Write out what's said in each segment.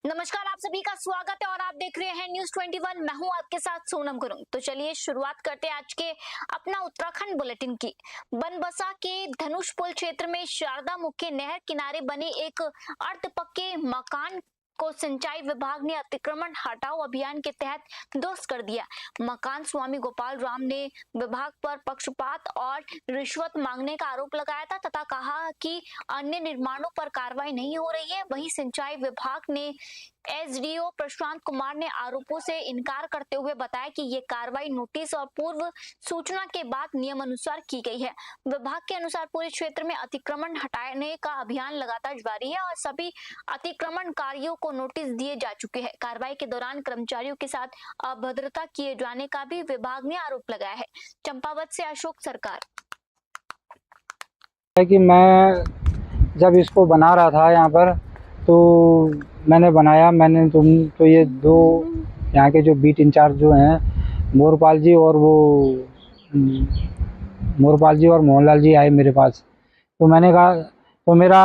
नमस्कार, आप सभी का स्वागत है और आप देख रहे हैं न्यूज 21। मैं हूं आपके साथ सोनम गुरुंग। तो चलिए शुरुआत करते हैं आज के अपना उत्तराखंड बुलेटिन की। बनबसा के धनुषपुल क्षेत्र में शारदा मुख्य नहर किनारे बने एक अर्ध पक्के मकान को सिंचाई विभाग ने अतिक्रमण हटाओ अभियान के तहत ध्वस्त कर दिया। मकान स्वामी गोपाल राम ने विभाग पर पक्षपात और रिश्वत मांगने का आरोप लगाया था तथा कहा कि अन्य निर्माणों पर कार्रवाई नहीं हो रही है। वहीं सिंचाई विभाग ने एसडीओ प्रशांत कुमार ने आरोपों से इनकार करते हुए बताया कि ये कार्रवाई नोटिस और पूर्व सूचना के बाद नियम अनुसार की गई है। विभाग के अनुसार पूरे क्षेत्र में अतिक्रमण हटाने का अभियान लगातार जारी है और सभी अतिक्रमणकारियों को नोटिस दिए जा चुके हैं। कार्रवाई के दौरान कर्मचारियों के साथ अभद्रता किए जाने का भी विभाग ने आरोप लगाया है। चंपावत से अशोक सरकार। कि मैं जब इसको बना रहा था यहाँ पर तो मैंने बनाया तो ये दो यहाँ के जो बीट इंचार्ज जो हैं मोरपाल जी और मोहनलाल जी आए मेरे पास। तो मैंने कहा तो मेरा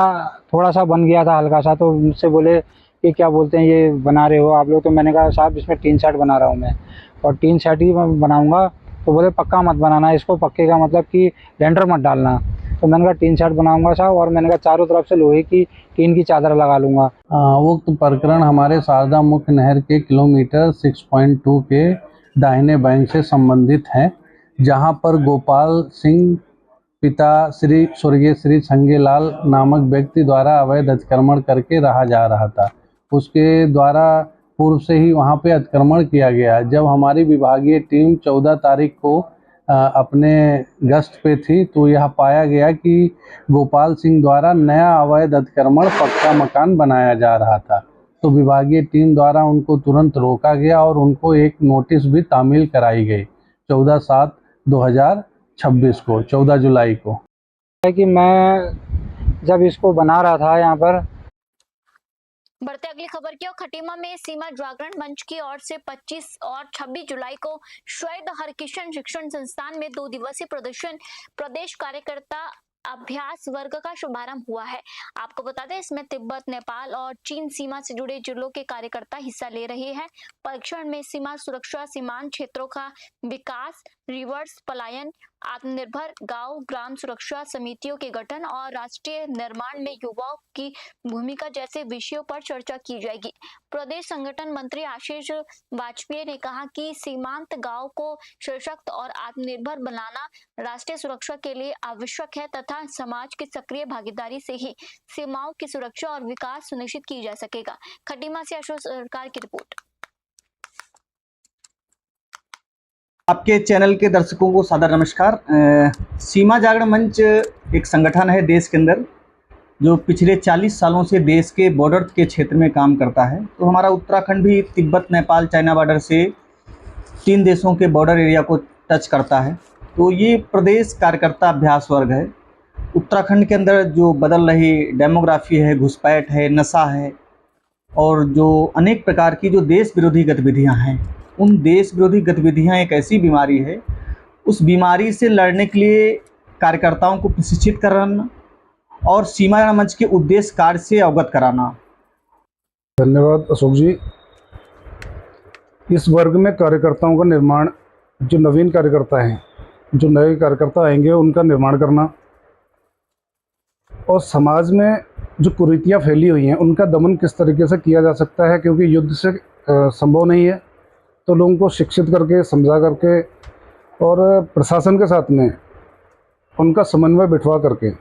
थोड़ा सा बन गया था हल्का सा, तो मुझसे बोले कि क्या बोलते हैं ये बना रहे हो आप लोग। तो मैंने कहा साहब इसमें टीन शेड बना रहा हूँ मैं और टीन शेड ही मैं बनाऊँगा। तो बोले पक्का मत बनाना इसको, पक्के का मतलब कि लेंटर मत डालना। तो मैंने कहा टीन शेड बनाऊंगा साहब और मैंने कहा चारों तरफ से लोहे की टीन की चादर लगा लूँगा। उक्त प्रकरण हमारे शारदा मुख्य नहर के किलोमीटर 6.2 के दाहिने बैंक से संबंधित है, जहां पर गोपाल सिंह पिता श्री स्वर्गीय श्री छंगेलाल नामक व्यक्ति द्वारा अवैध अतिक्रमण करके रहा जा रहा था। उसके द्वारा पूर्व से ही वहां पे अतिक्रमण किया गया। जब हमारी विभागीय टीम 14 तारीख को अपने गश्त पे थी तो यह पाया गया कि गोपाल सिंह द्वारा नया अवैध अतिक्रमण पक्का मकान बनाया जा रहा था। तो विभागीय टीम द्वारा उनको तुरंत रोका गया और उनको एक नोटिस भी तामील कराई गई 14/7/2026 को, 14 जुलाई को। कि मैं जब इसको बना रहा था यहाँ पर। बढ़ते अगली खबर की ओर। खटीमा में सीमा जागरण मंच की ओर से 25 और 26 जुलाई को शहीद हरकिशन शिक्षण संस्थान में 2 दिवसीय प्रदेश कार्यकर्ता अभ्यास वर्ग का शुभारंभ हुआ है। आपको बता दें इसमें तिब्बत, नेपाल और चीन सीमा से जुड़े जिलों के कार्यकर्ता हिस्सा ले रहे हैं। परीक्षण में सीमा सुरक्षा, सीमांत क्षेत्रों का विकास, रिवर्स पलायन, आत्मनिर्भर गांव, ग्राम सुरक्षा समितियों के गठन और राष्ट्रीय निर्माण में युवाओं की भूमिका जैसे विषयों पर चर्चा की जाएगी। प्रदेश संगठन मंत्री आशीष वाजपेयी ने कहा कि सीमांत गांव को सशक्त और आत्मनिर्भर बनाना राष्ट्रीय सुरक्षा के लिए आवश्यक है तथा समाज की सक्रिय भागीदारी से ही सीमाओं की सुरक्षा और विकास सुनिश्चित की जा सकेगा। खटीमा से अशोक सरकार की रिपोर्ट। आपके चैनल के दर्शकों को सादर नमस्कार। सीमा जागरण मंच एक संगठन है देश के अंदर जो पिछले 40 सालों से देश के बॉर्डर के क्षेत्र में काम करता है। तो हमारा उत्तराखंड भी तिब्बत, नेपाल, चाइना बॉर्डर से 3 देशों के बॉर्डर एरिया को टच करता है। तो ये प्रदेश कार्यकर्ता अभ्यास वर्ग है। उत्तराखंड के अंदर जो बदल रही डेमोग्राफी है, घुसपैठ है, नशा है और जो अनेक प्रकार की जो देश विरोधी गतिविधियां हैं, उन देश विरोधी गतिविधियां एक ऐसी बीमारी है, उस बीमारी से लड़ने के लिए कार्यकर्ताओं को प्रशिक्षित कराना और सीमा जागरण मंच के उद्देश्य कार्य से अवगत कराना। धन्यवाद अशोक जी। इस वर्ग में कार्यकर्ताओं का निर्माण, जो नवीन कार्यकर्ता हैं, जो नए कार्यकर्ता आएंगे उनका निर्माण करना और समाज में जो कुरीतियाँ फैली हुई हैं उनका दमन किस तरीके से किया जा सकता है, क्योंकि युद्ध से संभव नहीं है। तो लोगों को शिक्षित करके, समझा करके और प्रशासन के साथ में उनका समन्वय बिठवा करके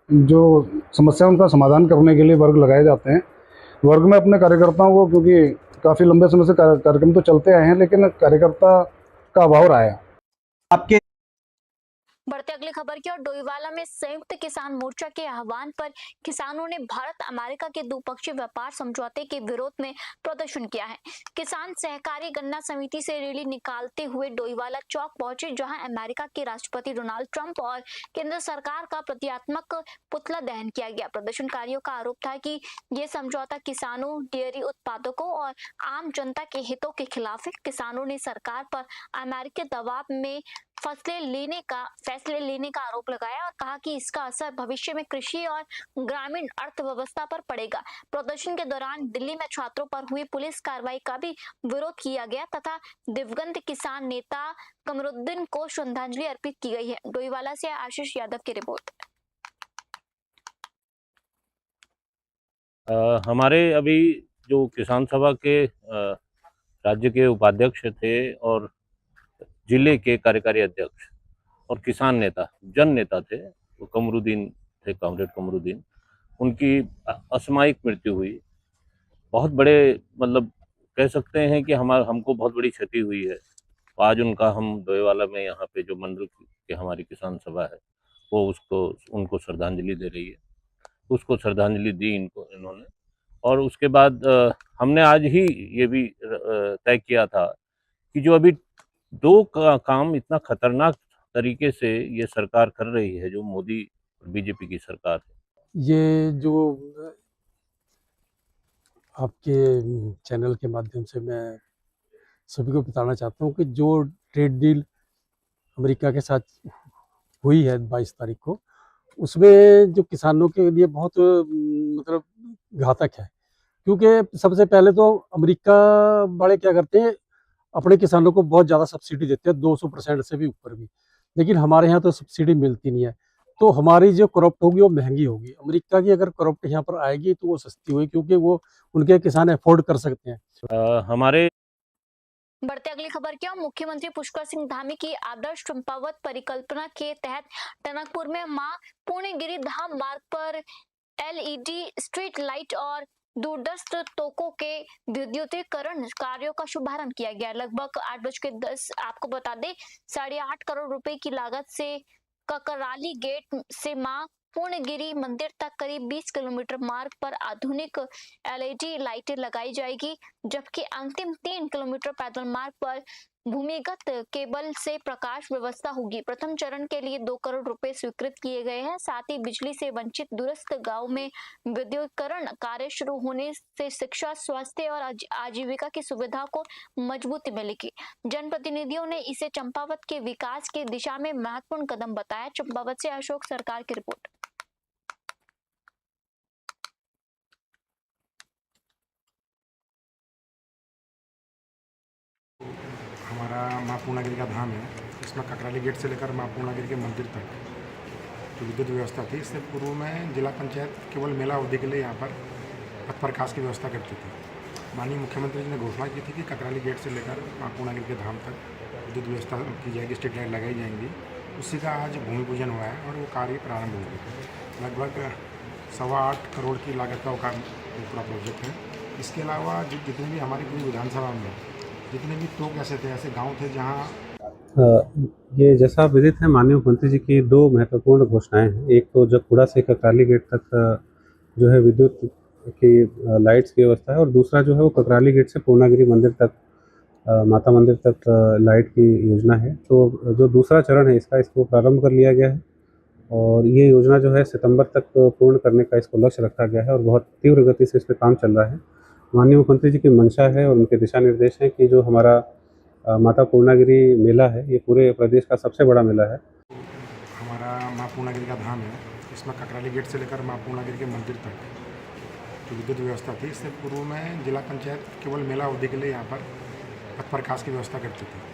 जो समस्या उनका समाधान करने के लिए वर्ग लगाए जाते हैं। वर्ग में अपने कार्यकर्ताओं को, क्योंकि काफ़ी लंबे समय से कार्यक्रम तो चलते आए हैं लेकिन कार्यकर्ता का अभाव रहा है। आपके बढ़ते अगली खबर की ओर। डोईवाला में संयुक्त किसान मोर्चा के आह्वान पर किसानों ने भारत अमेरिका के द्विपक्षीय व्यापार समझौते के विरोध में प्रदर्शन किया है। किसान सहकारी गन्ना समिति से रैली निकालते हुए डोईवाला चौक पहुंचे, जहां अमेरिका के राष्ट्रपति डोनाल्ड ट्रंप और केंद्र सरकार का प्रतीकात्मक पुतला दहन किया गया। प्रदर्शनकारियों का आरोप था कि ये समझौता किसानों, डेयरी उत्पादकों और आम जनता के हितों के खिलाफ है। किसानों ने सरकार पर अमेरिकी दबाव में फसलें लेने का फैसला फैसले लेने का आरोप लगाया और कहा कि इसका असर भविष्य में कृषि और ग्रामीण अर्थव्यवस्था पर पड़ेगा। प्रदर्शन के दौरान दिल्ली में छात्रों पर हुई पुलिस कार्रवाई का भी विरोध किया गया तथा दिवंगत किसान नेता कमरुद्दीन को श्रद्धांजलि अर्पित की गई है। डोईवाला से आशीष यादव की रिपोर्ट। हमारे अभी जो किसान सभा के राज्य के उपाध्यक्ष थे और जिले के कार्यकारी अध्यक्ष और किसान नेता जन नेता थे, वो कमरुद्दीन थे, कॉमरेड कमरुद्दीन, उनकी असामयिक मृत्यु हुई। बहुत बड़े मतलब कह सकते हैं कि हमको बहुत बड़ी क्षति हुई है। तो आज हम डोईवाला में यहाँ पे जो मंडल के हमारी किसान सभा है वो उनको श्रद्धांजलि दे रही है। उसको श्रद्धांजलि दी इन्होंने। और उसके बाद हमने आज ही ये भी तय किया था कि जो अभी दो काम इतना खतरनाक तरीके से ये सरकार कर रही है, जो मोदी और बीजेपी की सरकार है, ये जो आपके चैनल के माध्यम से मैं सभी को बताना चाहता हूँ कि जो ट्रेड डील अमेरिका के साथ हुई है 22 तारीख को, उसमें जो किसानों के लिए बहुत मतलब घातक है। क्योंकि सबसे पहले तो अमेरिका वाले क्या करते हैं, अपने किसानों को बहुत ज़्यादा सब्सिडी देते हैं, 200% से भी ऊपर भी, लेकिन हमारे यहाँ तो सब्सिडी मिलती नहीं है। तो हमारी जो क्रॉप होगी वो महंगी होगी। अमेरिका की अगर क्रॉप यहाँ पर आएगी तो वो सस्ती होगी, क्योंकि वो उनके किसान अफोर्ड कर सकते हैं। हमारे बढ़ते अगली खबर की ओर। मुख्यमंत्री पुष्कर सिंह धामी की आदर्श चंपावत परिकल्पना के तहत टनकपुर में मां पूर्णगिरी धाम मार्ग पर LED स्ट्रीट लाइट और दूरदर्श तोकों के विद्युतीकरण कार्यों का शुभारंभ किया गया। लगभग 8:10 आपको बता दें 8.5 करोड़ रुपए की लागत से ककराली गेट से मां पूर्णगिरी मंदिर तक करीब 20 किलोमीटर मार्ग पर आधुनिक LED लाइटें लगाई जाएगी, जबकि अंतिम 3 किलोमीटर पैदल मार्ग पर भूमिगत केबल से प्रकाश व्यवस्था होगी। प्रथम चरण के लिए 2 करोड़ रुपए स्वीकृत किए गए हैं। साथ ही बिजली से वंचित दूरस्थ गांव में विद्युतीकरण कार्य शुरू होने से शिक्षा, स्वास्थ्य और आजीविका की सुविधा को मजबूती मिलेगी। जनप्रतिनिधियों ने इसे चंपावत के विकास की दिशा में महत्वपूर्ण कदम बताया। चंपावत से अशोक सरकार की रिपोर्ट। हमारा माँ पूर्णागिरी का धाम है, इसमें ककराली गेट से लेकर माँ पूर्णागिरी के मंदिर तक जो विद्युत व्यवस्था थी, इससे पूर्व में जिला पंचायत केवल मेला अवधि के लिए यहाँ पर पथ प्रकाश की व्यवस्था करती थी। माननीय मुख्यमंत्री जी ने घोषणा की थी कि ककराली गेट से लेकर माँ पूर्णागिरी के धाम तक विद्युत व्यवस्था की जाएगी, स्ट्रीट लाइट लगाई जाएंगी। उसी का आज भूमि पूजन हुआ है और वो कार्य प्रारंभ हो गया। लगभग 8.25 करोड़ की लागत का वो पूरा प्रोजेक्ट है। इसके अलावा जितने भी हमारी पूरी विधानसभा में जितने भी तोक ऐसे गांव थे जहां ये जैसा विदित है, माननीय मुख्यमंत्री जी की 2 महत्वपूर्ण घोषणाएं हैं। एक तो जगपुड़ा से ककराली गेट तक जो है विद्युत की लाइट्स की व्यवस्था है, और दूसरा जो है वो ककराली गेट से पूर्णागिरी मंदिर तक, माता मंदिर तक लाइट की योजना है। तो जो दूसरा चरण है इसको प्रारंभ कर लिया गया है, और ये योजना जो है सितंबर तक पूर्ण करने का इसको लक्ष्य रखा गया है, और बहुत तीव्र गति से इस पर काम चल रहा है। माननीय मुख्यमंत्री जी की मंशा है और उनके दिशा निर्देश हैं कि जो हमारा माता पूर्णागिरी मेला है, ये पूरे प्रदेश का सबसे बड़ा मेला है। हमारा माँ पूर्णागिरी का धाम है, इसमें ककराली गेट से लेकर माँ पूर्णागिरी के मंदिर तक जो विद्युत व्यवस्था थी, इससे पूर्व में जिला पंचायत केवल मेला अवधि के लिए यहाँ पर पथ प्रकाश की व्यवस्था करती थी।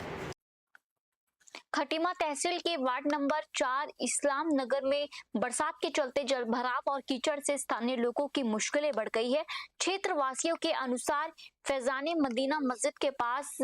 खटीमा तहसील के वार्ड नंबर 4 इस्लाम नगर में बरसात के चलते जलभराव और कीचड़ से स्थानीय लोगों की मुश्किलें बढ़ गई है। क्षेत्र वासियों के अनुसार फैजानी मदीना मस्जिद के पास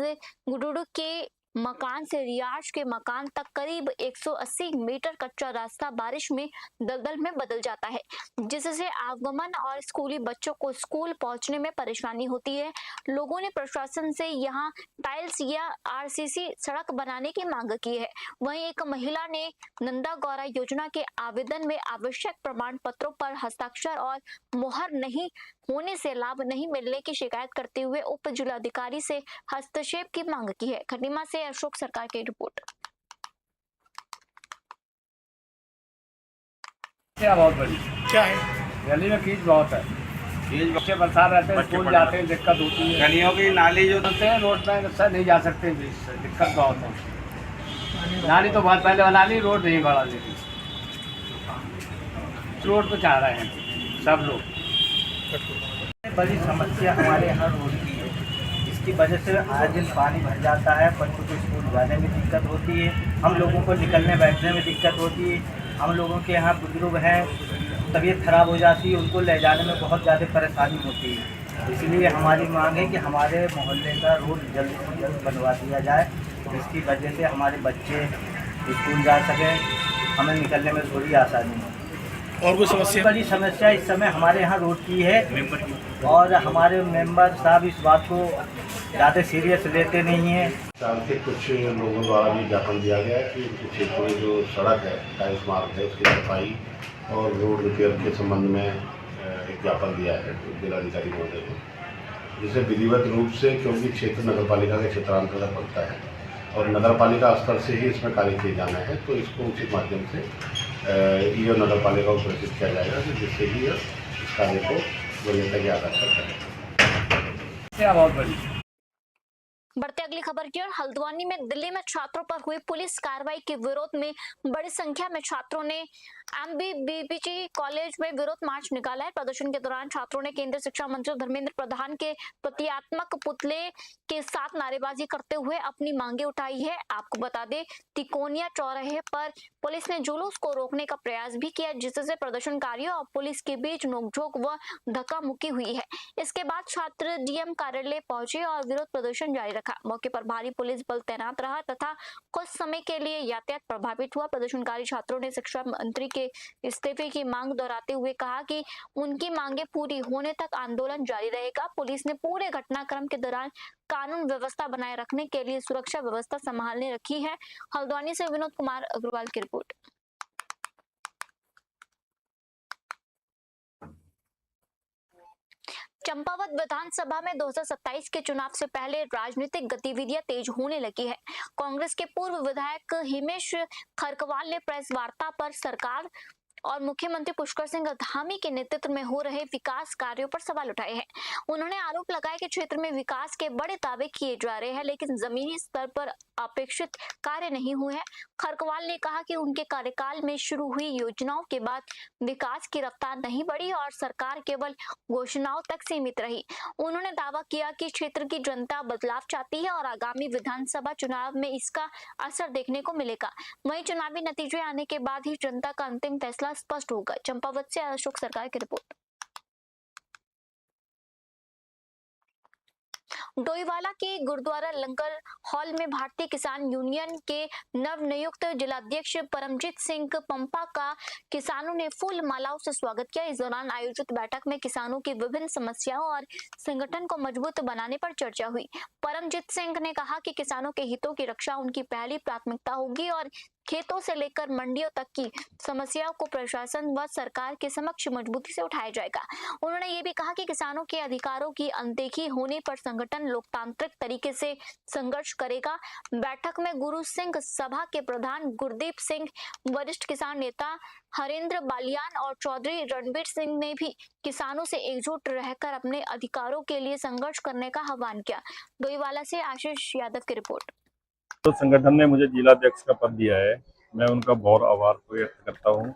गुडुडू के मकान से रियाज के मकान तक करीब 180 मीटर कच्चा रास्ता बारिश में दलदल में बदल जाता है, जिससे आवागमन और स्कूली बच्चों को स्कूल पहुंचने में परेशानी होती है। लोगों ने प्रशासन से यहां टाइल्स या RCC सड़क बनाने की मांग की है। वहीं एक महिला ने नंदा गौरा योजना के आवेदन में आवश्यक प्रमाण पत्रों पर हस्ताक्षर और मुहर नहीं होने से लाभ नहीं मिलने की शिकायत करते हुए उप जिलाधिकारी से हस्तक्षेप की मांग की है। खटीमा से अशोक सरकार की रिपोर्ट। बहुत बड़ी क्या है, गली में कीच बहुत है। बच्चे बरसात रहते हैं, स्कूल जाते हैं, दिक्कत होती है। गलियों की नाली जो होते हैं रोड पे सर नहीं जा सकते, दिक्कत बहुत है। नाली तो बहुत पहले बना ली, रोड नहीं बढ़ा दी थी। रोड तो चाह रहे हैं सब लोग। बड़ी समस्या हमारे यहाँ रोड की है। इसकी वजह से आए दिन पानी भर जाता है, बच्चों को स्कूल जाने में दिक्कत होती है, हम लोगों को निकलने बैठने में दिक्कत होती है। हम लोगों के यहाँ बुजुर्ग हैं, तबीयत खराब हो जाती है, उनको ले जाने में बहुत ज़्यादा परेशानी होती है। इसलिए हमारी मांग है कि हमारे मोहल्ले का रोड जल्द से जल्द बनवा दिया जाए, जिसकी वजह से हमारे बच्चे स्कूल जा सकें, हमें निकलने में थोड़ी आसानी हो। और कोई समस्या? बड़ी समस्या इस समय हमारे यहाँ रोड की है, और हमारे मेंबर साहब इस बात को ज़्यादा सीरियस लेते नहीं हैं। साल के कुछ लोगों द्वारा भी ज्ञापन दिया गया है कि उनके क्षेत्र में जो सड़क है, टाइल्स मार्ग है, उसकी सफाई और रोड रिपेयर के संबंध में एक ज्ञापन दिया है जिलाधिकारी महोदय ने, जिसे विधिवत रूप से, क्योंकि क्षेत्र नगर पालिका के क्षेत्रांतर्गत पड़ता है और नगर पालिका स्तर से ही इसमें कार्य किए जाना है, तो इसको उचित माध्यम से ये नगर पालिका को प्रेषित किया जाएगा, जिससे कि इस कार्य को वरीयता के आधार पर करें। बहुत बड़ी। बढ़ते अगली खबर की ओर। हल्द्वानी में दिल्ली में छात्रों पर हुई पुलिस कार्रवाई के विरोध में बड़ी संख्या में छात्रों ने MBBPG कॉलेज में विरोध मार्च निकाला है। प्रदर्शन के दौरान छात्रों ने केंद्रीय शिक्षा मंत्री धर्मेंद्र प्रधान के प्रतीकात्मक पुतले के साथ नारेबाजी करते हुए अपनी मांगे उठाई है। आपको बता दें, तिकोनिया चौराहे पर पुलिस ने जुलूस को रोकने का प्रयास भी किया, जिससे प्रदर्शनकारियों और पुलिस के बीच नोकझोंक व धक्का मुक्की हुई है। इसके बाद छात्र DM कार्यालय पहुंचे और विरोध प्रदर्शन जारी रखा। मौके पर भारी पुलिस बल तैनात रहा तथा कुछ समय के लिए यातायात प्रभावित हुआ। प्रदर्शनकारी छात्रों ने शिक्षा मंत्री के इस्तीफे की मांग दोहराते हुए कहा कि उनकी मांगे पूरी होने तक आंदोलन जारी रहेगा। पुलिस ने पूरे घटनाक्रम के दौरान कानून व्यवस्था बनाए रखने के लिए सुरक्षा व्यवस्था संभालने रखी है। हल्द्वानी से विनोद कुमार अग्रवाल की रिपोर्ट। चंपावत विधानसभा में 2027 के चुनाव से पहले राजनीतिक गतिविधियां तेज होने लगी है। कांग्रेस के पूर्व विधायक हिमेश खरकवाल ने प्रेस वार्ता पर सरकार और मुख्यमंत्री पुष्कर सिंह धामी के नेतृत्व में हो रहे विकास कार्यों पर सवाल उठाए हैं। उन्होंने आरोप लगाया कि क्षेत्र में विकास के बड़े दावे किए जा रहे हैं, लेकिन जमीनी स्तर पर अपेक्षित कार्य नहीं हुए हैं। खरकवाल ने कहा कि उनके कार्यकाल में शुरू हुई योजनाओं के बाद विकास की रफ्तार नहीं बढ़ी और सरकार केवल घोषणाओं तक सीमित रही। उन्होंने दावा किया कि क्षेत्र की जनता बदलाव चाहती है और आगामी विधानसभा चुनाव में इसका असर देखने को मिलेगा। वहीं चुनावी नतीजे आने के बाद ही जनता का अंतिम फैसला स्पष्ट होगा। चंपावत से अशोक सरकार की रिपोर्ट। डोईवाला के गुरुद्वारा लंगर हॉल में भारतीय किसान यूनियन के नवनियुक्त जिलाध्यक्ष परमजीत सिंह पंपा का किसानों ने फूल मालाओं से स्वागत किया। इस दौरान आयोजित बैठक में किसानों की विभिन्न समस्याओं और संगठन को मजबूत बनाने पर चर्चा हुई। परमजीत सिंह ने कहा कि किसानों के हितों की रक्षा उनकी पहली प्राथमिकता होगी और खेतों से लेकर मंडियों तक की समस्याओं को प्रशासन व सरकार के समक्ष मजबूती से उठाया जाएगा। उन्होंने ये भी कहा कि किसानों के अधिकारों की अनदेखी होने पर संगठन लोकतांत्रिक तरीके से संघर्ष करेगा। बैठक में गुरु सिंह सभा के प्रधान गुरदीप सिंह, वरिष्ठ किसान नेता हरेंद्र बालियान और चौधरी रणबीर सिंह ने भी किसानों से एकजुट रहकर अपने अधिकारों के लिए संघर्ष करने का आह्वान किया। डोईवाला से आशीष यादव की रिपोर्ट। तो संगठन ने मुझे जिलाध्यक्ष का पद दिया है, मैं उनका बहुत आभार व्यक्त करता हूं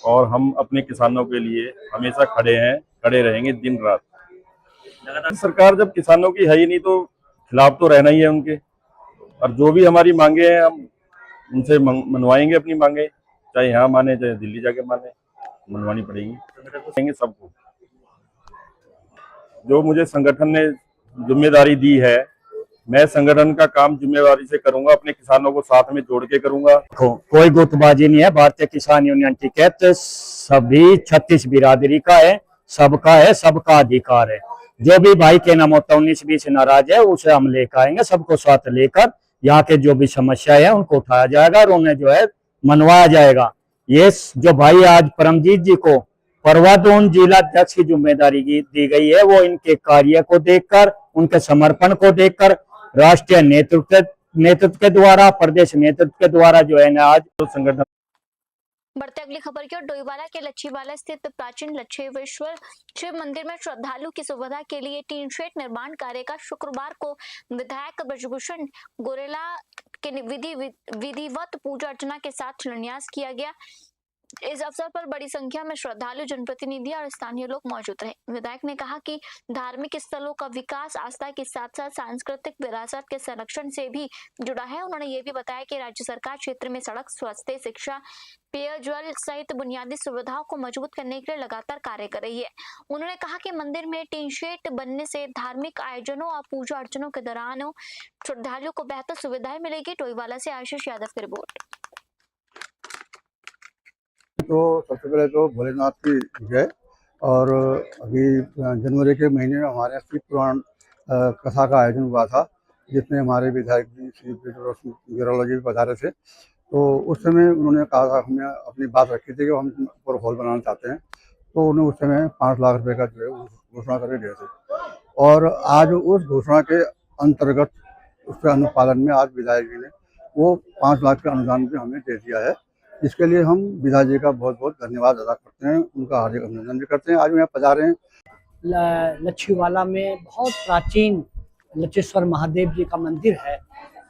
और हम अपने किसानों के लिए हमेशा खड़े हैं, खड़े रहेंगे दिन रात। सरकार जब किसानों की है ही नहीं तो खिलाफ तो रहना ही है उनके, और जो भी हमारी मांगे हैं हम उनसे मनवाएंगे अपनी मांगे, चाहे यहाँ माने चाहे दिल्ली जाके माने, मनवानी पड़ेगी सबको। जो मुझे संगठन ने जिम्मेदारी दी है, मैं संगठन का काम जिम्मेदारी से करूंगा, अपने किसानों को साथ में जोड़ के करूंगा। कोई गुटबाजी नहीं है। भारतीय किसान यूनियन टिकट सभी 36 बिरादरी का है, सबका है, सबका अधिकार है। जो भी भाई के नाम होता 19-20 नाराज है उसे हम लेकर आएंगे, सबको साथ लेकर यहाँ के जो भी समस्या है उनको उठाया जाएगा और उन्हें जो है मनवाया जाएगा। ये जो भाई आज परमजीत जी को पर्वतोन जिलाध्यक्ष की जिम्मेदारी दी गई है, वो इनके कार्य को देखकर, उनके समर्पण को देखकर राष्ट्रीय नेतृत्व के द्वारा, प्रदेश नेतृत्व के द्वारा जो है ना आज तो संगठन बढ़ते अगली खबर की ओर। डोईवाला के लच्छीवाला स्थित प्राचीन लच्छेश्वर शिव मंदिर में श्रद्धालु की सुविधा के लिए टीन शेड निर्माण कार्य का शुक्रवार को विधायक ब्रजभूषण गोरेला के विधिवत पूजा अर्चना के साथ शिलान्यास किया गया। इस अवसर पर बड़ी संख्या में श्रद्धालु, जनप्रतिनिधि और स्थानीय लोग मौजूद रहे। विधायक ने कहा कि धार्मिक स्थलों का विकास आस्था के साथ साथ सांस्कृतिक विरासत के संरक्षण से भी जुड़ा है। उन्होंने ये भी बताया कि राज्य सरकार क्षेत्र में सड़क, स्वास्थ्य, शिक्षा, पेयजल सहित बुनियादी सुविधाओं को मजबूत करने के लिए लगातार कार्य कर रही है। उन्होंने कहा कि मंदिर में टीन शेड बनने से धार्मिक आयोजनों और पूजा अर्चनों के दौरान श्रद्धालुओं को बेहतर सुविधाएं मिलेगी। डोईवाला से आशीष यादव की रिपोर्ट। तो सबसे पहले तो भोलेनाथ की जय। और अभी जनवरी के महीने में हमारे यहाँ शिव पुराण कथा का आयोजन हुआ था, जिसमें हमारे विधायक जी श्री गोरेला जी भी पधारे थे। तो उस समय उन्होंने कहा था, हमने अपनी बात रखी थी कि हम ऊपर हॉल बनाना चाहते हैं। तो उन्हें उस समय 5 लाख रुपए का जो है घोषणा करके दिए थे। और आज उस घोषणा के अंतर्गत उसके अनुपालन में आज विधायक जी ने वो 5 लाख का अनुदान भी हमें दे दिया है, जिसके लिए हम विधायक जी का बहुत बहुत धन्यवाद अदा करते हैं, उनका हार्दिक अभिनंदन भी करते हैं। आज मैं पधारे हैं लच्छीवाला में बहुत प्राचीन लच्छेश्वर महादेव जी का मंदिर है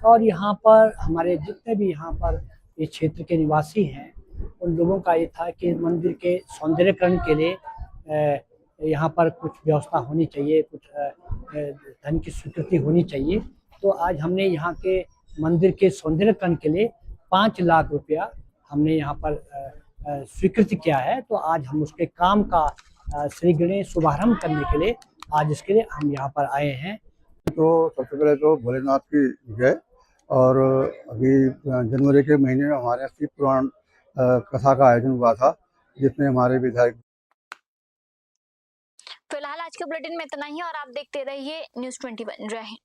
और यहाँ पर हमारे जितने भी यहाँ पर इस क्षेत्र के निवासी हैं उन लोगों का ये था कि मंदिर के सौंदर्यकरण के लिए यहाँ पर कुछ व्यवस्था होनी चाहिए, कुछ धन की स्वीकृति होनी चाहिए। तो आज हमने यहाँ के मंदिर के सौंदर्यकरण के लिए 5 लाख रुपया हमने यहाँ पर स्वीकृत किया है। तो आज हम उसके काम का श्री गणेश शुभारंभ करने के लिए आज इसके लिए हम यहाँ पर आए हैं। तो सबसे पहले तो भोलेनाथ की जय। और अभी जनवरी के महीने में हमारे यहाँ शिव पुराण कथा का आयोजन हुआ था, जिसमें हमारे विधायक। फिलहाल आज के बुलेटिन में इतना ही और आप देखते रहिए न्यूज़ 21। जय हिंद।